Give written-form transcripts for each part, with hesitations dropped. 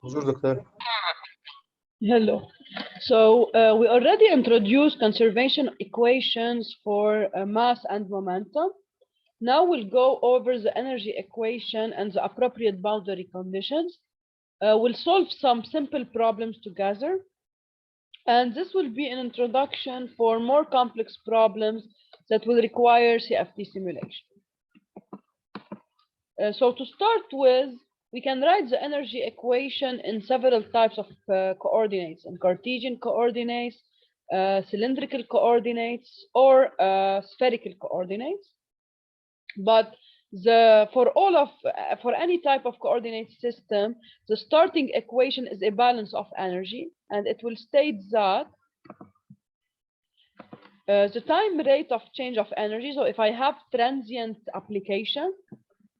Bonjour, doctor. Hello. So we already introduced conservation equations for mass and momentum. Now we'll go over the energy equation and the appropriate boundary conditions. We'll solve some simple problems together. And this will be an introduction for more complex problems that will require CFD simulation. So to start with, we can write the energy equation in several types of coordinates, in Cartesian coordinates, cylindrical coordinates, or spherical coordinates. But for any type of coordinate system, the starting equation is a balance of energy, and it will state that the time rate of change of energy. So if I have transient application,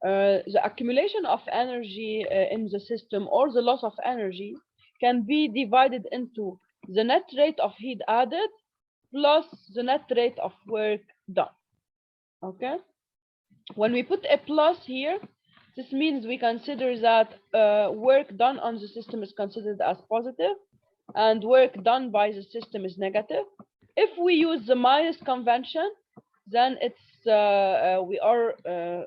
the accumulation of energy in the system or the loss of energy can be divided into the net rate of heat added plus the net rate of work done. Okay. When we put a plus here, this means we consider that work done on the system is considered as positive and work done by the system is negative. If we use the minus convention, then it's we are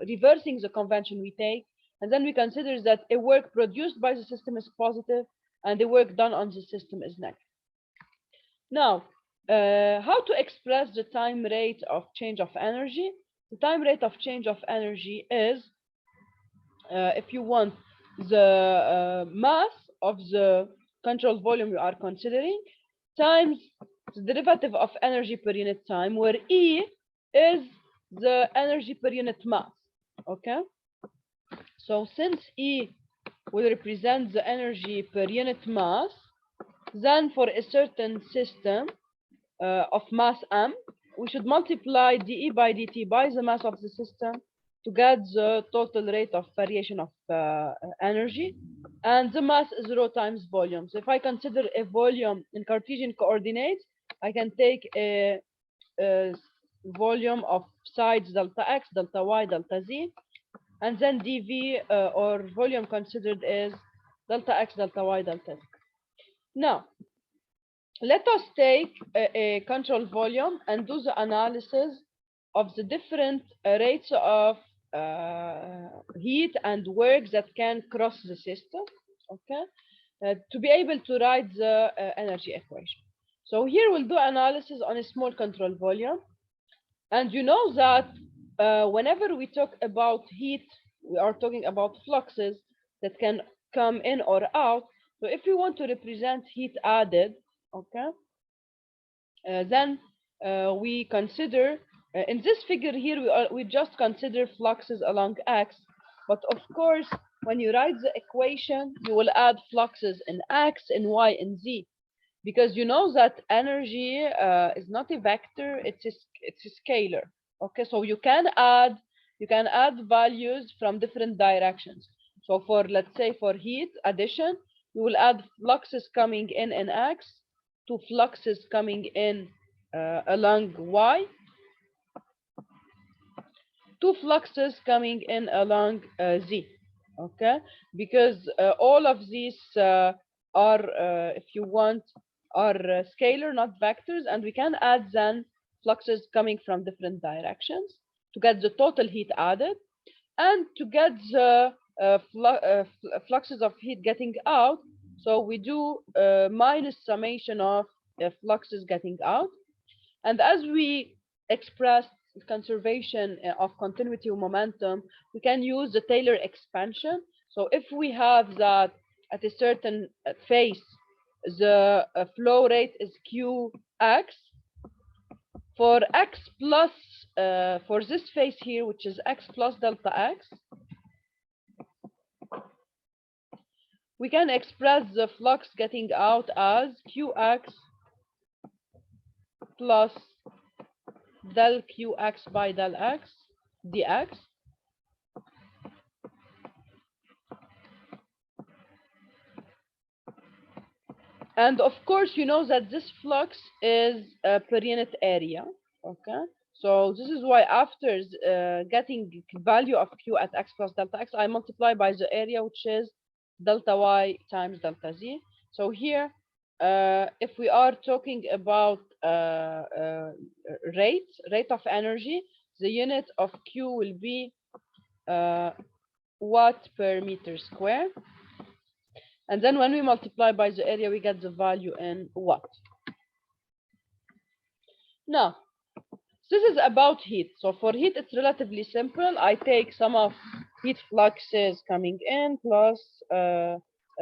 reversing the convention we take, and then we consider that a work produced by the system is positive and the work done on the system is negative. Now, how to express the time rate of change of energy? The time rate of change of energy is, if you want, the mass of the control volume you are considering times the derivative of energy per unit time, where E is the energy per unit mass. Okay, so since E will represent the energy per unit mass, then for a certain system of mass m, we should multiply dE by dt by the mass of the system to get the total rate of variation of energy, and the mass is rho times volume. So if I consider a volume in Cartesian coordinates, I can take a volume of sides delta x, delta y, delta z, and then dV or volume considered is delta x, delta y, delta z. Now, let us take a control volume and do the analysis of the different rates of heat and work that can cross the system, okay, to be able to write the energy equation. So here we'll do analysis on a small control volume. And you know that whenever we talk about heat, we are talking about fluxes that can come in or out. So if we want to represent heat added, okay, then we consider, in this figure here, we just consider fluxes along x. But of course, when you write the equation, you will add fluxes in x, in y, and z. Because you know that energy is not a vector, it's a scalar. Okay, so you can add values from different directions. So for, let's say, for heat addition, you will add fluxes coming in x, two fluxes coming in along y, two fluxes coming in along z. Okay, because all of these are, if you want, are scalar, not vectors, and we can add then fluxes coming from different directions to get the total heat added, and to get the fluxes of heat getting out. So we do minus summation of fluxes getting out. And as we expressed conservation of continuity of momentum, we can use the Taylor expansion. So if we have that at a certain phase, the flow rate is Qx, for x plus, for this phase here, which is x plus delta x, we can express the flux getting out as Qx plus del Qx by del x dx. And of course, you know that this flux is per unit area. Okay, so this is why after getting value of Q at x plus delta x, I multiply by the area, which is delta y times delta z. So here, if we are talking about rate of energy, the unit of Q will be watt per meter square. And then when we multiply by the area, we get the value in watt. Now, this is about heat. So for heat, it's relatively simple. I take sum of heat fluxes coming in plus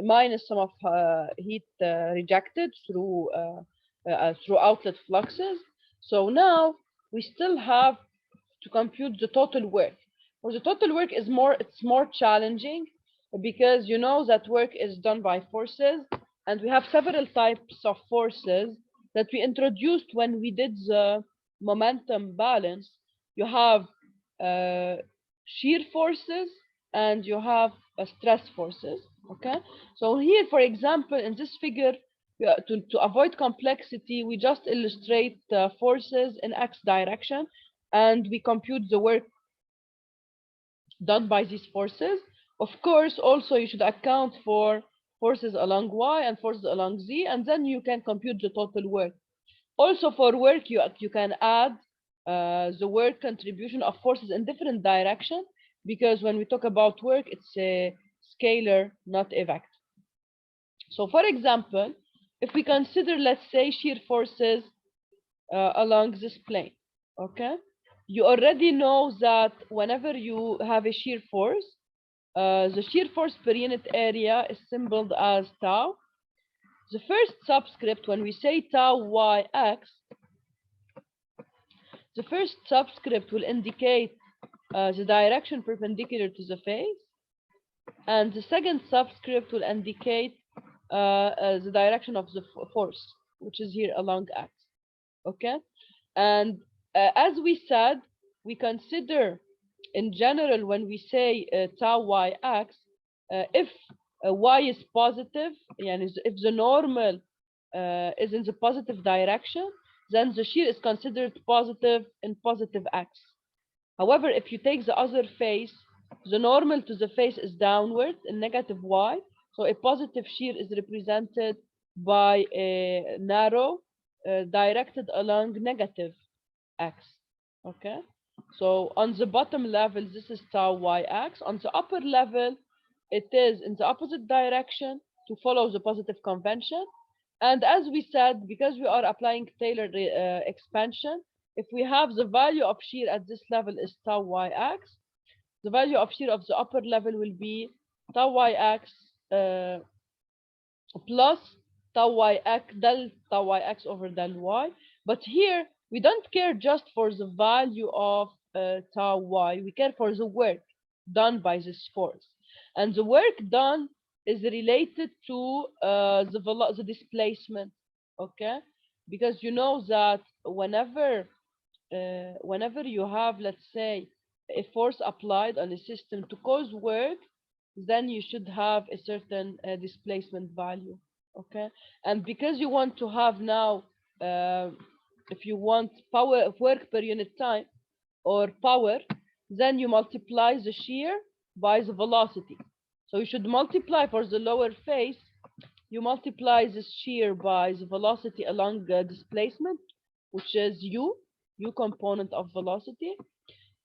minus sum of heat rejected through outlet fluxes. So now we still have to compute the total work. For the total work it's more challenging because you know that work is done by forces, and we have several types of forces that we introduced when we did the momentum balance. You have shear forces and you have stress forces. Okay, so here, for example, in this figure, to avoid complexity, we just illustrate forces in x direction, and we compute the work done by these forces. Of course, also you should account for forces along y and forces along z, and then you can compute the total work. Also for work, you can add the work contribution of forces in different direction, because when we talk about work, it's a scalar, not a vector. So for example, if we consider, let's say, shear forces along this plane, okay? You already know that whenever you have a shear force, the shear force per unit area is symbolized as tau. The first subscript, when we say tau yx, the first subscript will indicate the direction perpendicular to the face, and the second subscript will indicate the direction of the force, which is here along x. Okay, and as we said, we consider in general when we say tau yx, if y is positive, and if the normal is in the positive direction, then the shear is considered positive in positive x. However, if you take the other face, the normal to the face is downward in negative y, so a positive shear is represented by a narrow directed along negative x. Okay, so on the bottom level, this is tau yx. On the upper level, it is in the opposite direction to follow the positive convention. And as we said, because we are applying Taylor expansion, if we have the value of shear at this level is tau yx, the value of shear of the upper level will be tau yx plus tau yx del tau yx over del y. But here we don't care just for the value of tau y, we care for the work done by this force. And the work done is related to the displacement, okay? Because you know that whenever you have, let's say, a force applied on a system to cause work, then you should have a certain displacement value, okay? And because you want to have now, if you want power of work per unit time or power, then you multiply the shear by the velocity. So you should multiply for the lower face, you multiply this shear by the velocity along displacement, which is u component of velocity.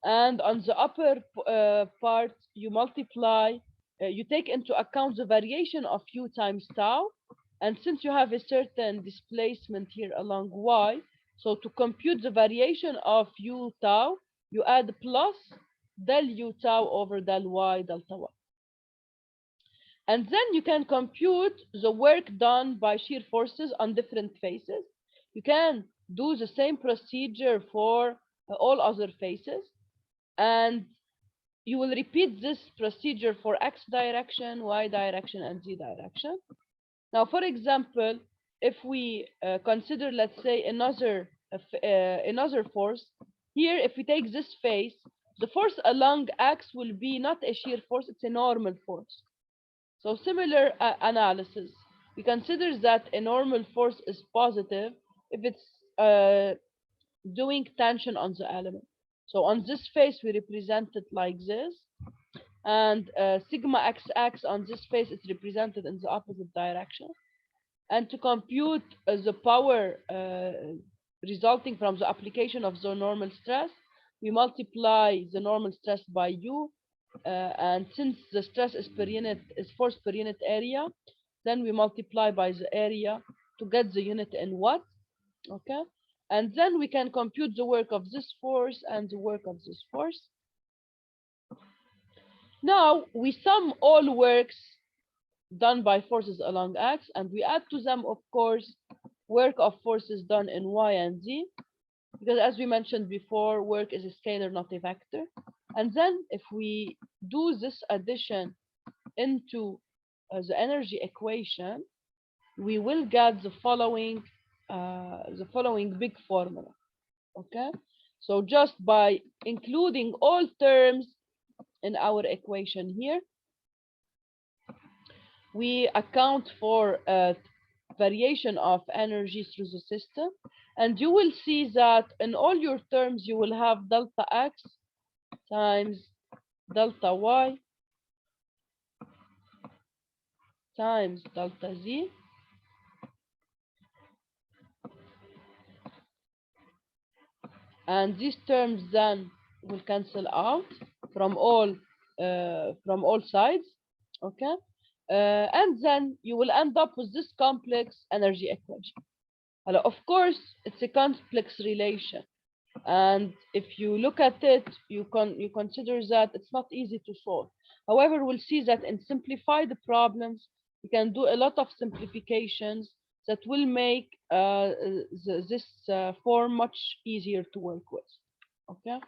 And on the upper part, you multiply, you take into account the variation of u times tau. And since you have a certain displacement here along y, so to compute the variation of u tau, you add plus del u tau over del y delta y. And then you can compute the work done by shear forces on different faces. You can do the same procedure for all other faces, and you will repeat this procedure for x direction, y direction, and z direction. Now, for example, if we consider, let's say, another force, here, if we take this face, the force along x will be not a shear force, it's a normal force. So similar analysis, we consider that a normal force is positive if it's doing tension on the element. So on this face, we represent it like this. and sigma x on this face is represented in the opposite direction. And to compute the power resulting from the application of the normal stress, we multiply the normal stress by U, and since the stress is per unit, is force per unit area, then we multiply by the area to get the unit in watt. Okay, and then we can compute the work of this force and the work of this force. Now we sum all works done by forces along X, and we add to them, of course, work of forces done in Y and Z, because as we mentioned before, work is a scalar, not a vector. And then if we do this addition into the energy equation, we will get the following big formula. Okay, so just by including all terms in our equation here, we account for variation of energy through the system, and you will see that in all your terms you will have delta X times delta Y times delta Z and these terms then will cancel out from all sides. Okay, and then you will end up with this complex energy equation. Of course, it's a complex relation, and if you look at it, you consider that it's not easy to solve. However, we'll see that in simplified problems, you can do a lot of simplifications that will make this form much easier to work with. Okay,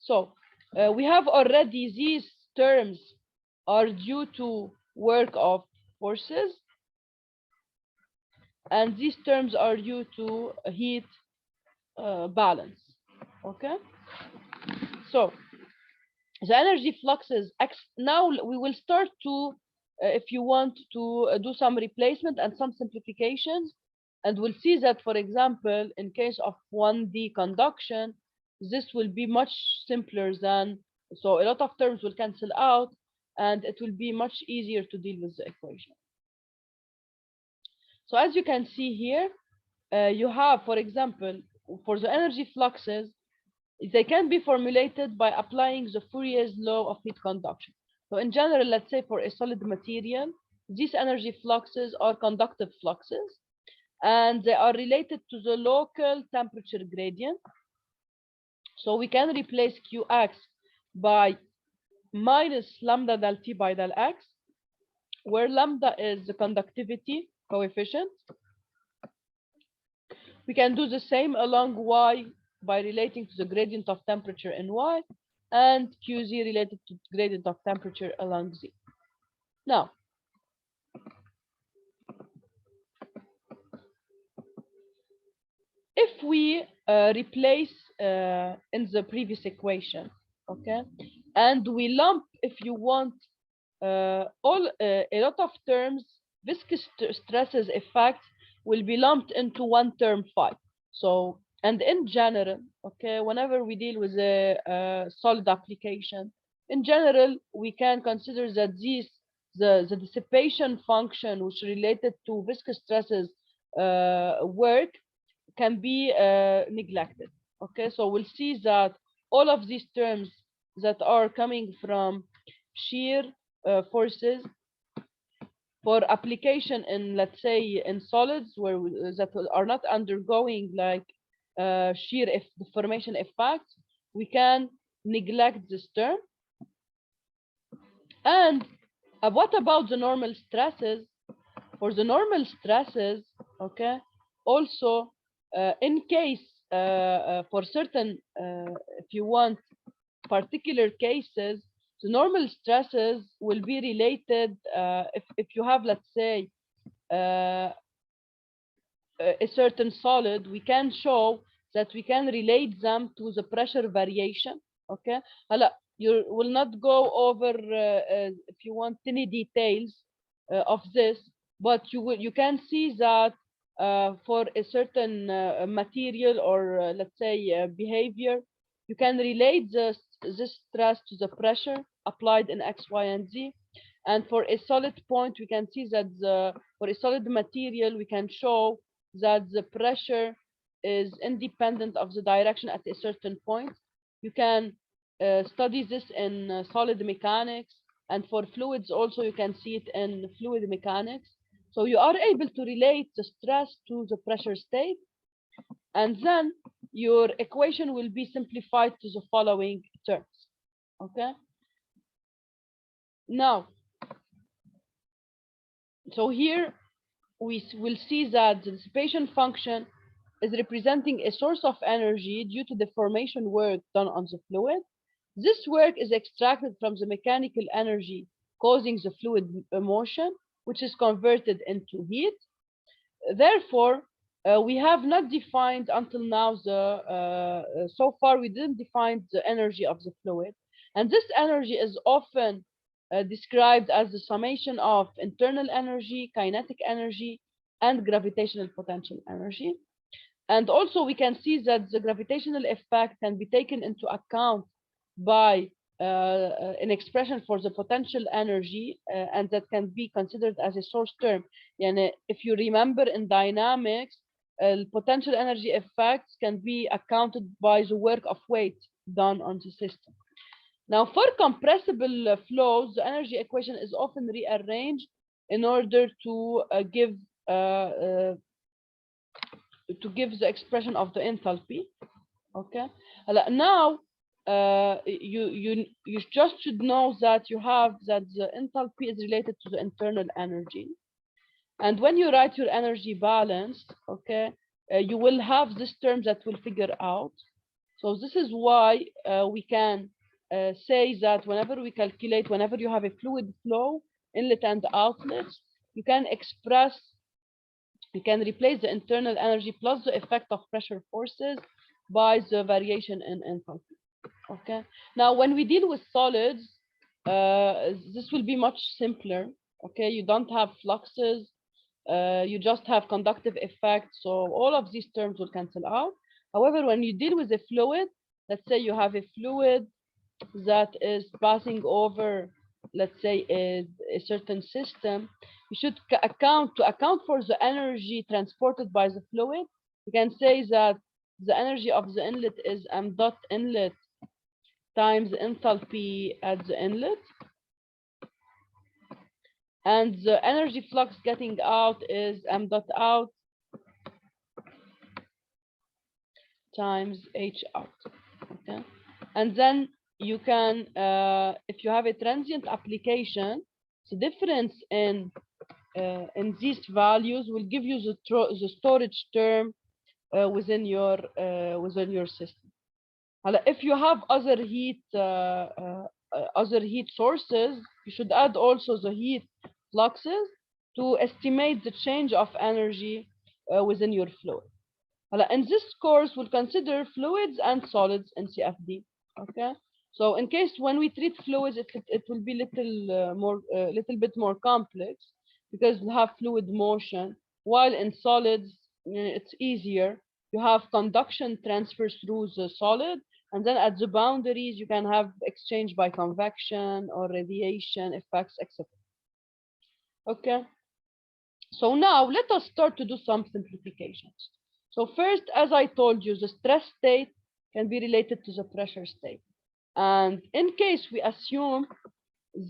so we have already these terms are due to work of forces, and these terms are due to heat balance. Okay, so the energy fluxes now we will start to if you want to do some replacement and some simplifications, and we'll see that, for example, in case of 1D conduction, this will be much simpler than, so a lot of terms will cancel out and it will be much easier to deal with the equation. So as you can see here, you have, for example, for the energy fluxes, they can be formulated by applying the Fourier's law of heat conduction. So in general, let's say for a solid material, these energy fluxes are conductive fluxes, and they are related to the local temperature gradient. So we can replace Qx by minus lambda del T by del X, where lambda is the conductivity coefficient. We can do the same along Y by relating to the gradient of temperature in Y, and Qz related to the gradient of temperature along Z. Now, if we replace in the previous equation, okay, and we lump, if you want, a lot of terms, viscous stresses effects will be lumped into one term phi. So, and in general, okay, whenever we deal with a solid application, in general, we can consider that the dissipation function, which related to viscous stresses work, can be neglected. Okay, so we'll see that all of these terms that are coming from shear forces for application in, let's say, in solids where that are not undergoing like shear deformation effects, we can neglect this term. And what about the normal stresses? For the normal stresses, okay, also in case for certain, if you want, particular cases, the normal stresses will be related if you have, let's say, a certain solid, we can show that we can relate them to the pressure variation. Okay, you will not go over if you want any details of this, but you can see that for a certain material or let's say behavior, you can relate this stress to the pressure applied in X, Y, and Z. And for a solid point, we can see that for a solid material, we can show that the pressure is independent of the direction at a certain point. You can study this in solid mechanics, and for fluids also you can see it in fluid mechanics. So you are able to relate the stress to the pressure state, and then your equation will be simplified to the following terms. Okay. Now, so here we will see that the dissipation function is representing a source of energy due to the formation work done on the fluid. This work is extracted from the mechanical energy causing the fluid motion, which is converted into heat. Therefore, we have not defined until now so far we didn't define the energy of the fluid. And this energy is often described as the summation of internal energy, kinetic energy, and gravitational potential energy. And also we can see that the gravitational effect can be taken into account by an expression for the potential energy, and that can be considered as a source term. And if you remember in dynamics, potential energy effects can be accounted by the work of weight done on the system. Now, for compressible flows, the energy equation is often rearranged in order to give the expression of the enthalpy. Okay. Now, you just should know that you have that the enthalpy is related to the internal energy, and when you write your energy balance, okay, you will have this term that will figure out. So this is why we can say that whenever you have a fluid flow, inlet and outlets, you can replace the internal energy plus the effect of pressure forces by the variation in enthalpy. Okay. Now, when we deal with solids, this will be much simpler. Okay, you don't have fluxes, you just have conductive effects, so all of these terms will cancel out. However, when you deal with a fluid, let's say you have a fluid that is passing over, let's say, a certain system, you should account for the energy transported by the fluid. You can say that the energy of the inlet is m dot inlet times enthalpy at the inlet, and the energy flux getting out is m dot out times h out. Okay, and then you can, if you have a transient application, the difference in these values will give you the storage term within your system. If you have other heat sources, you should add also the heat fluxes to estimate the change of energy within your fluid. In this course, we'll consider fluids and solids in CFD. Okay, so in case when we treat fluids, it will be little bit more complex because we have fluid motion, while in solids it's easier. You have conduction transfers through the solid, and then at the boundaries you can have exchange by convection or radiation effects, etc. Okay, so now let us start to do some simplifications. So first, as I told you, the stress state can be related to the pressure state. And in case we assume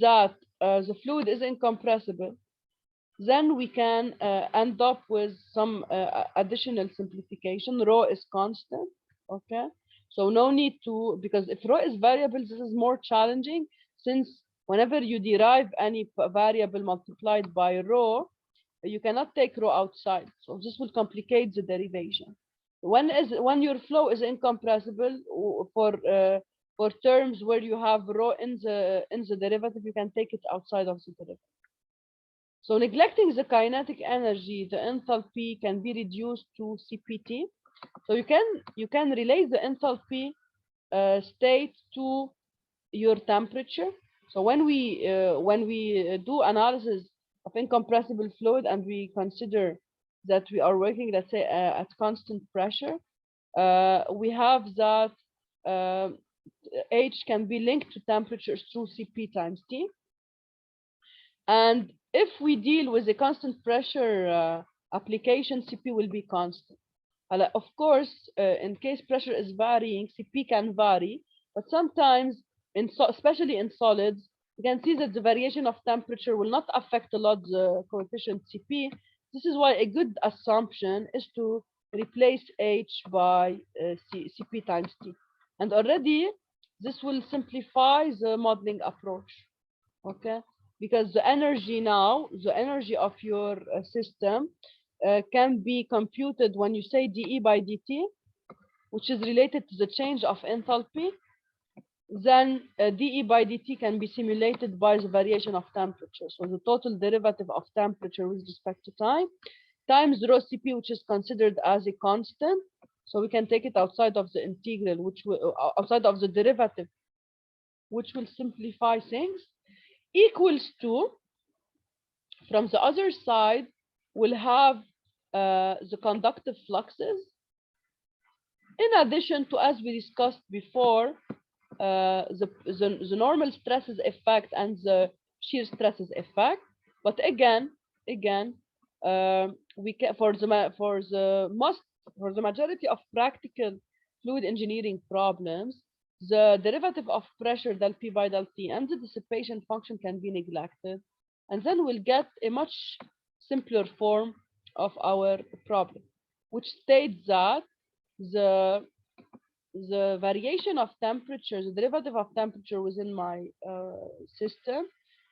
that the fluid is incompressible, then we can end up with some additional simplification. Rho is constant, okay? So no need to, because if rho is variable, this is more challenging, since whenever you derive any variable multiplied by rho, you cannot take rho outside. So this will complicate the derivation. When your flow is incompressible, for terms where you have rho in the derivative, you can take it outside of the derivative. So neglecting the kinetic energy, the enthalpy can be reduced to CPT. So you can relate the enthalpy state to your temperature. So when we do analysis of incompressible fluid and we consider that we are working, let's say, at constant pressure, we have that H can be linked to temperatures through Cp times T. And if we deal with a constant pressure application, Cp will be constant. Of course, in case pressure is varying, Cp can vary, but sometimes, especially in solids, you can see that the variation of temperature will not affect a lot the coefficient Cp. This is why a good assumption is to replace H by Cp times T. And already, this will simplify the modeling approach, okay? Because the energy now, the energy of your system can be computed when you say dE by dt, which is related to the change of enthalpy. Then dE by dt can be simulated by the variation of temperature. So the total derivative of temperature with respect to time times rho Cp, which is considered as a constant. So we can take it outside of the integral, which will, outside of the derivative, which will simplify things, equals to, from the other side, we'll have the conductive fluxes. In addition to, as we discussed before, the normal stresses effect and the shear stresses effect. But again, we can, for the majority of practical fluid engineering problems, the derivative of pressure del P by del T and the dissipation function can be neglected, and then we'll get a much simpler form of our problem, which states that the variation of temperature, the derivative of temperature within my system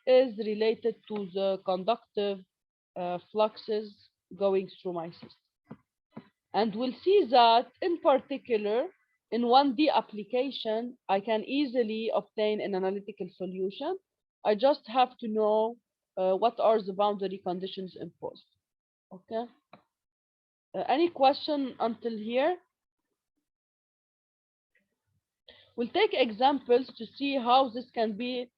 is related to the conductive fluxes going through my system. And we'll see that in particular, in 1D application, I can easily obtain an analytical solution. I just have to know what are the boundary conditions imposed. Okay. Any question until here? We'll take examples to see how this can be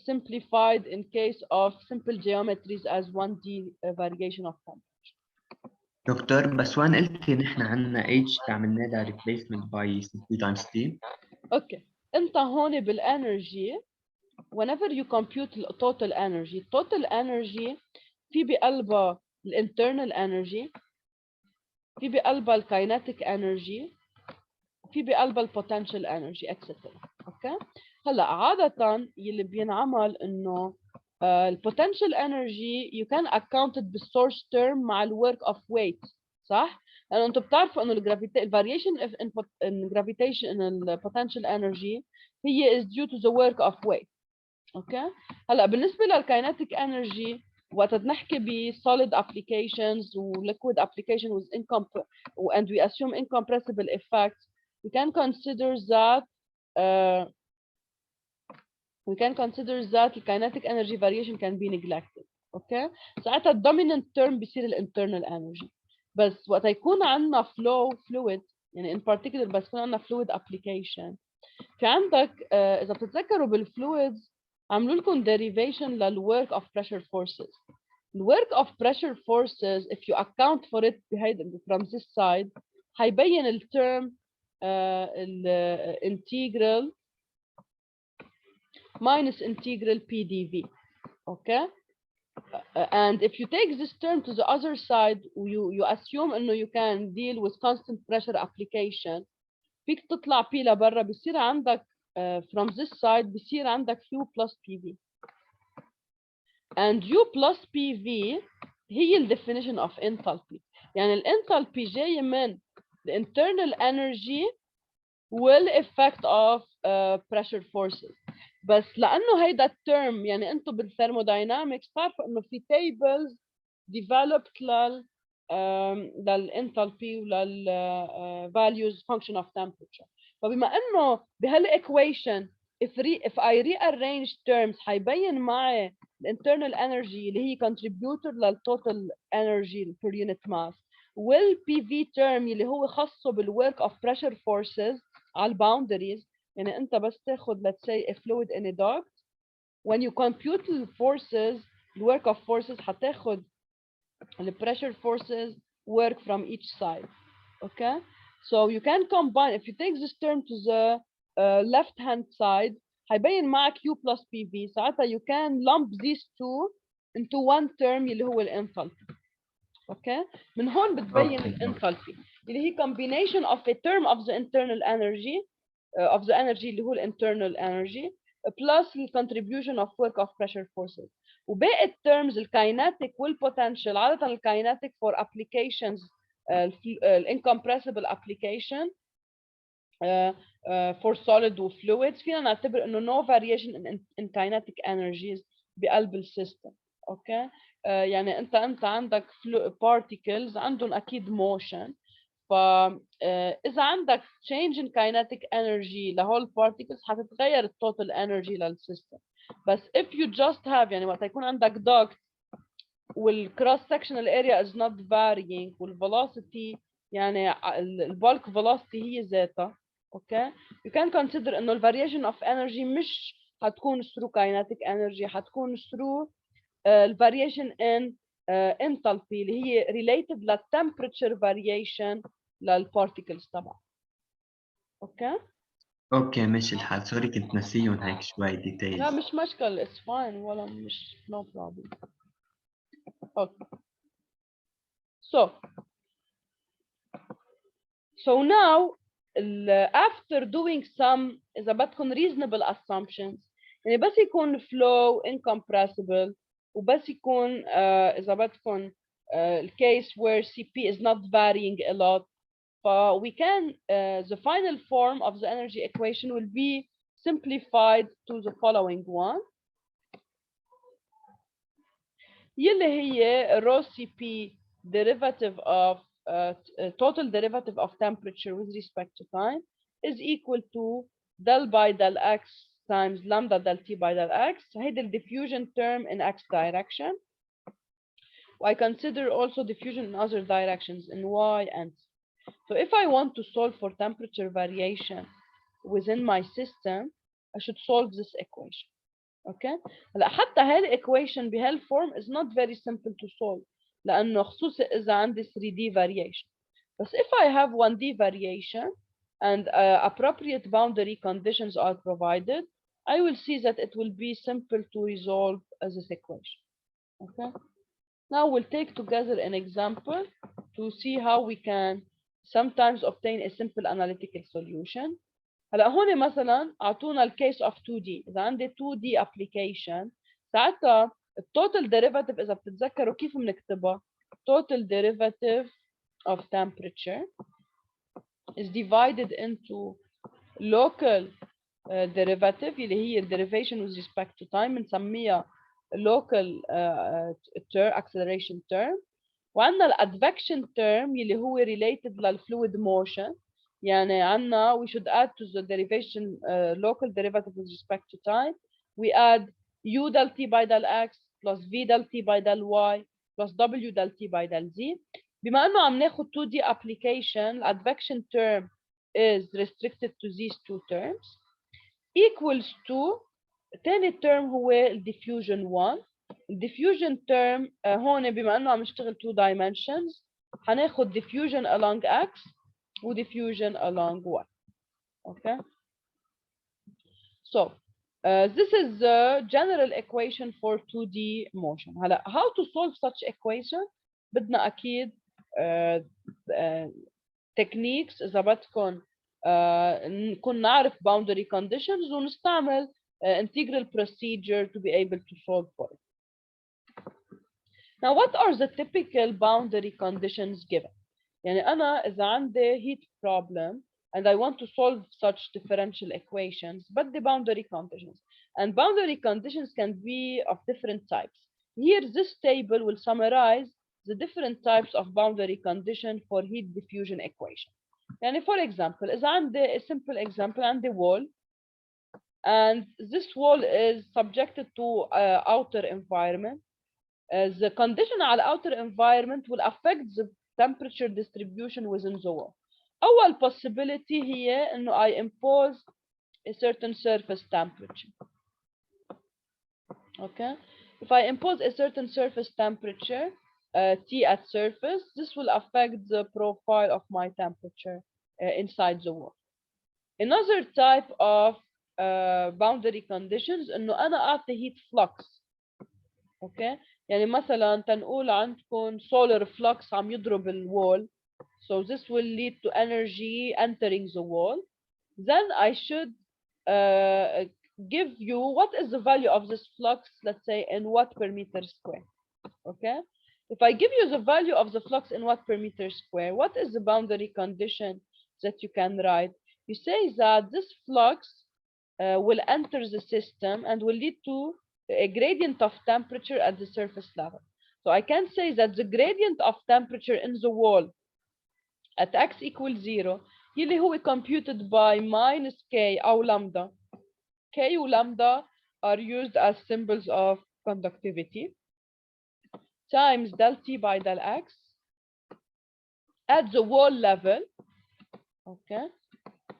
simplified in case of simple geometries as 1D variation of temperature. دكتور بس وين قلتي نحن عندنا H عملنا لها replacement by Cp times T؟ اوكي انت هون بالانرجي whenever you compute total energy في بقلبها الانترنال energy، في بقلبها الكايناتيك energy، في بقلبها البوتنشال energy etc. اوكي هلا عاده يلي بينعمل انه البوتنشال energy you can account it بالسورس term مع الورك اوف ويت، صح؟ لانه انتم بتعرفوا انه الفاريشن in gravitation in البوتنشال energy هي is due to the work of weight. اوكي هلا بالنسبه للكايناتيك energy وقت نحكي ب solid applications و liquid application with and we assume incompressible effects, we can consider that the kinetic energy variation can be neglected. اوكي ساعتها الدوميننت term بيصير الانترنال energy. بس وقت يكون عندنا fluid يعني in particular بس يكون عندنا fluid application، في عندك اذا بتتذكروا بالفلويدز عملوا لكم derivation للwork of pressure forces. الwork of pressure forces if you account for it from this side هيبين الترم integral minus integral PdV. Okay, and if you take this term to the other side, you assume انه you can deal with constant pressure application. فيك تطلع P لبرا بصير عندك from this side بصير عندك U plus PV. And U plus PV هي ال definition of enthalpy. يعني الانثالبي جاي من the internal energy will effect of pressure forces. بس لانه هيدا الترم يعني انتم بالثيرموداينامكس بتعرفوا انه في tables developed للانثالبي ولل values function of temperature. فبما انه بهالايكويشن if I rearrange terms هيبين معي الانترنال energy اللي هي contributor للtotal energy per unit mass will PV term اللي هو خاصه بالwork of pressure forces على الباوندريز. يعني انت بس تاخذ let's say a fluid in a duct, when you compute the forces, the work of forces هتاخذ the pressure forces work from each side. Okay, so you can combine, if you take this term to the left hand side هيبين معك U plus PV. ساعتها you can lump these two into one term اللي هو الانثالبي. اوكي من هون بتبين الانثالبي اللي هي combination of a term of the internal energy of the energy اللي هو internal energy plus the contribution of work of pressure forces. وباقي الترمز الكايناتيك والبوتنشال عادة الكايناتيك for applications incompressible application for solid و fluids فينا نعتبر انه no variation in kinetic energies بقلب السيستم. اوكي يعني انت عندك particles عندهم اكيد motion. فإذا عندك change in kinetic energy لهول particles حتتغير التوتال energy للسيستم. بس if you just have يعني وقت يكون عندك duct والcross sectional area is not varying والvelocity يعني البulk velocity هي ذاتها. اوكي you can consider انه ال variation of energy مش هتكون through kinetic energy هتكون through variation in enthalpy اللي هي related لل temperature variation للparticles طبعا. اوكي ماشي الحال. سوري كنت نسيهم هيك شوي ديتيلز. لا مش مشكلة it's fine ولا مش no problem. Okay. So now after doing some إذا بدكم reasonable assumptions يعني بس يكون flow incompressible وبس يكون إذا بدكم الcase where CP is not varying a lot. We can the final form of the energy equation will be simplified to the following one يلي هي rho CP derivative of total derivative of temperature with respect to time is equal to del by del x times lambda del T by del x. هيدا the diffusion term in x direction. I consider also diffusion in other directions in y and z. So if I want to solve for temperature variation within my system, I should solve this equation. Okay? هلا حتى هاي equation بهالform is not very simple to solve لأنه خصوصي إذا عندي 3D variation. But if I have 1D variation and appropriate boundary conditions are provided, I will see that it will be simple to resolve this equation. Okay? Now we'll take together an example to see how we can sometimes obtain a simple analytical solution. هلا هون مثلا اعطونا الكيس اوف 2D. اذا عندي 2D application ساعتها التوتال derivative اذا بتتذكروا كيف بنكتبها total derivative of temperature is divided into local derivative اللي هي derivation with respect to time بنسميها local acceleration term وعندنا الادفكشن term اللي هو related للfluid motion. يعني عندنا we should add to the derivation local derivative with respect to time we add u del t by del x plus v del t by del y plus w del t by del z. بما انه عم ناخذ 2D application advection term is restricted to these two terms equals to ثاني term هو diffusion 1. diffusion term هون بما انه عم نشتغل 2 dimensions هناخذ diffusion along x و diffusion along y. Okay. So this is the general equation for 2D motion. هلا how to solve such equation بدنا اكيد techniques اذا بدكم نكون نعرف boundary conditions ونستعمل integral procedure to be able to solve for it. Now what are the typical boundary conditions given? يعني أنا إذا عندي heat problem and I want to solve such differential equations but the boundary conditions and boundary conditions can be of different types. Here this table will summarize the different types of boundary condition for heat diffusion equation. يعني for example إذا عندي a simple example عندي wall and this wall is subjected to outer environment. The condition على outer environment will affect the temperature distribution within the wall. أول possibility هي إنه I impose a certain surface temperature. Okay, if I impose a certain surface temperature T at surface, this will affect the profile of my temperature inside the wall. Another type of boundary conditions إنه أنا أعطي heat flux. Okay. يعني مثلا تنقول عندكم solar flux عم يضرب الwall. So this will lead to energy entering the wall. Then I should give you what is the value of this flux, let's say in watt per meter square. Okay. If I give you the value of the flux in watt per meter square, what is the boundary condition that you can write? You say that this flux will enter the system and will lead to a gradient of temperature at the surface level. So I can say that the gradient of temperature in the wall at x equals 0 اللي هو computed by minus k أو lambda. K و lambda are used as symbols of conductivity times del T by del X at the wall level. Okay.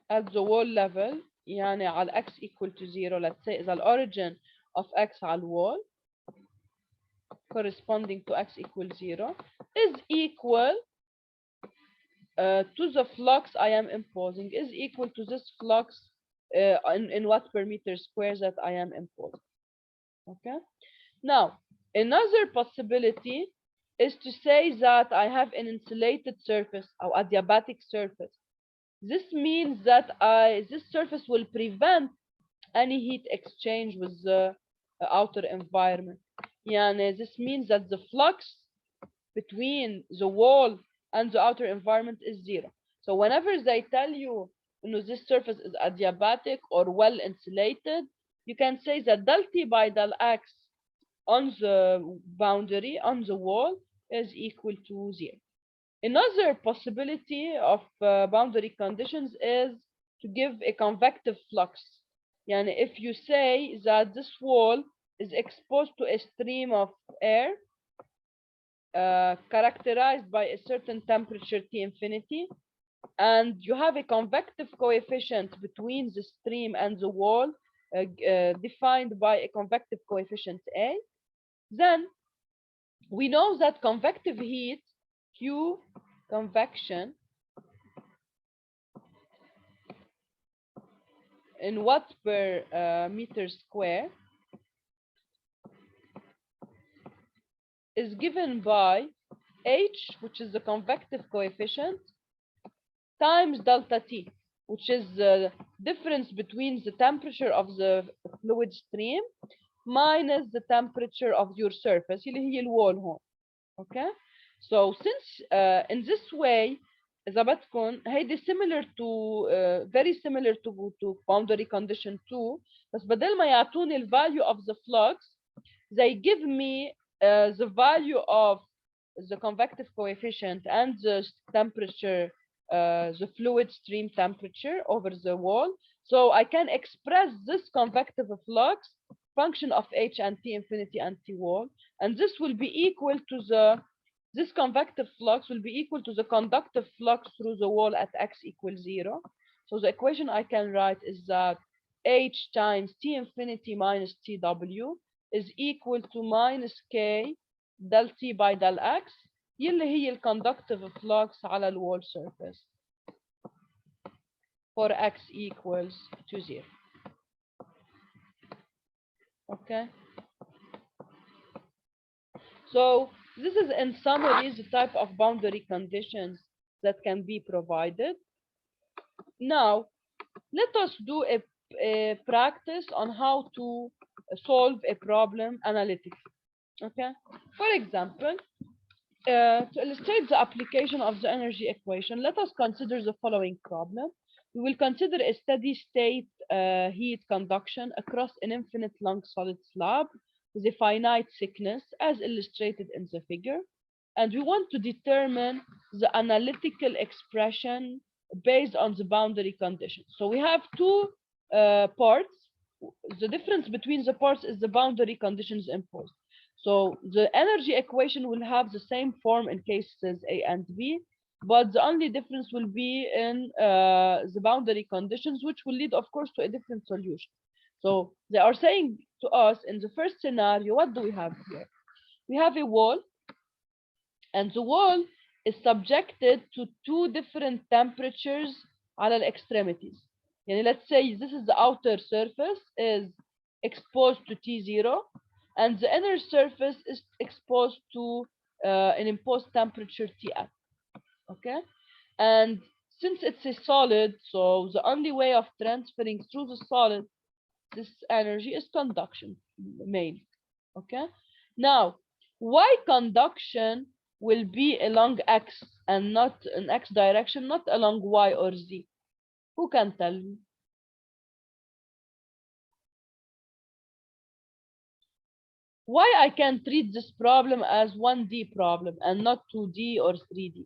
At the wall level يعني على x equal to 0, let's say the origin of x على wall corresponding to x equals 0 is equal to the flux I am imposing, is equal to this flux in watt per meter square that I am imposing. Okay. Now, another possibility is to say that I have an insulated surface or adiabatic surface. This means that this surface will prevent any heat exchange with the outer environment. يعني this means that the flux between the wall and the outer environment is 0. So whenever they tell you, this surface is adiabatic or well insulated, you can say that del T by del X on the boundary, on the wall, is equal to 0. Another possibility of boundary conditions is to give a convective flux. Yani if you say that this wall is exposed to a stream of air characterized by a certain temperature T infinity, and you have a convective coefficient between the stream and the wall defined by a convective coefficient A, then we know that convective heat Q convection in watt per meter square is given by H, which is the convective coefficient, times delta T, which is the difference between the temperature of the fluid stream minus the temperature of your surface, اللي هي الwall هون. Okay? So since in this way, إذا بدكم هيدي similar to very similar to boundary condition 2, بس بدل ما يعطوني ال value of the flux, they give me the value of the convective coefficient and the temperature, the fluid stream temperature over the wall. So I can express this convective flux function of H and T infinity and T wall, and this will be equal to this convective flux will be equal to the conductive flux through the wall at x equals 0. So the equation I can write is that H times T infinity minus TW is equal to minus K del T by del X يلي هي ال conductive flux على ال wall surface for x equals to 0. Okay. So this is in summary the type of boundary conditions that can be provided. Now, let us do a practice on how to solve a problem analytically. Okay. For example, to illustrate the application of the energy equation, let us consider the following problem. We will consider a steady state heat conduction across an infinite long solid slab with a finite thickness as illustrated in the figure. And we want to determine the analytical expression based on the boundary conditions. So we have two parts. The difference between the parts is the boundary conditions imposed. So the energy equation will have the same form in cases A and B, but the only difference will be in the boundary conditions, which will lead, of course, to a different solution. So they are saying to us in the first scenario, what do we have here? We have a wall, and the wall is subjected to two different temperatures على the extremities. يعني let's say this is the outer surface is exposed to T0 and the inner surface is exposed to an imposed temperature Tf. Okay, and since it's a solid, so the only way of transferring through the solid this energy is conduction, mainly. Okay, now why conduction will be along x and not in x direction, not along y or z? Who can tell me? Why I can treat this problem as 1D problem and not 2D or 3D?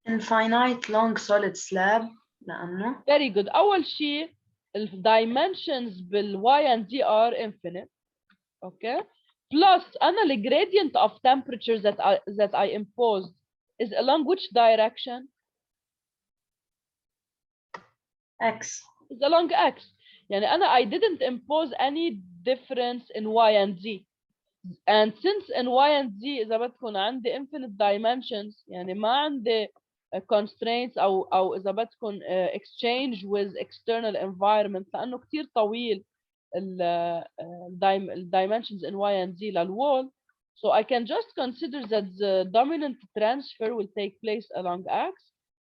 infinite long solid slab لأنه Very good. أول شيء ال dimensions بال y and z are infinite. Okay. Plus أنا the gradient of temperature that I imposed is along which direction? x. Is along x. يعني أنا I didn't impose any difference in y and z. And since in y and z إذا بدكم عندي infinite dimensions يعني ما عندي constraints أو إذا بدكم exchange with external environment لأنه كتير طويل ال dimensions in y and z للwall. So I can just consider that the dominant transfer will take place along x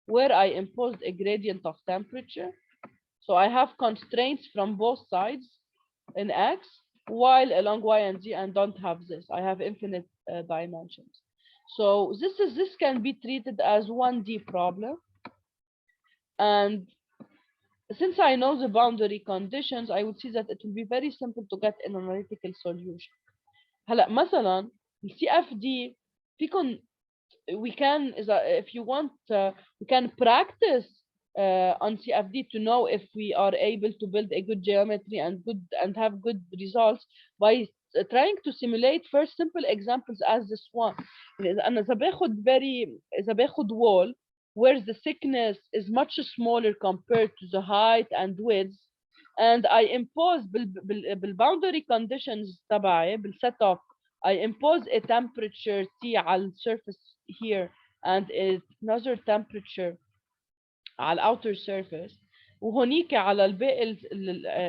where I imposed a gradient of temperature. So I have constraints from both sides in x, while along y and z I don't have this. I have infinite dimensions. So this can be treated as 1D problem. And since I know the boundary conditions, I would see that it will be very simple to get an analytical solution. هلا مثلا CFD فيكن we can if you want we can practice on CFD to know if we are able to build a good geometry and have good results by trying to simulate first simple examples as this one. أنا إذا باخد wall where the thickness is much smaller compared to the height and width, and I impose بالboundary conditions تبعي بالsetup I impose a temperature T على surface here and another temperature على outer surface وهونيك على الباقي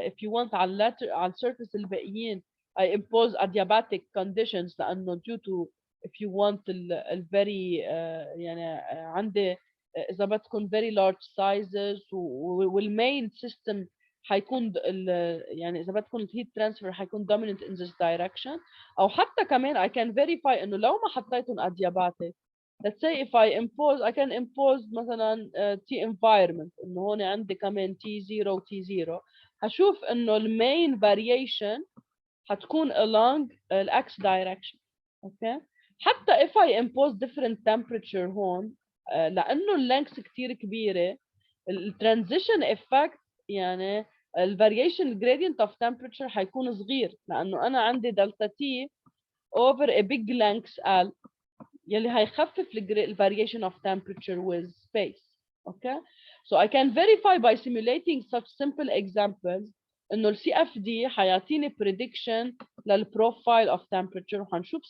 if you want على surface الباقيين I impose adiabatic conditions لأنه due to if you want very يعني عندي إذا بدكم very large sizes والmain system حيكون يعني إذا بدكم الهيت ترانسفير حيكون dominant in this direction أو حتى كمان I can verify إنه لو ما حطيتهم adiabatic. Let's say if I can impose مثلا T environment إنه هون عندي كمان T0 T0 هشوف إنه المين variation هتكون along the x direction. Okay. حتى if I impose different temperature هون لأنه اللينكس كتير كبيرة الترانزيشن effect يعني الفاريشن gradient of temperature حيكون صغير لأنه أنا عندي دلتا T over a big length L يلي هيخفف ال variation of temperature with space. Okay, so I can verify by simulating such simple examples إنه ال CFD حيعطيني prediction لل profile of temperature وحنشوف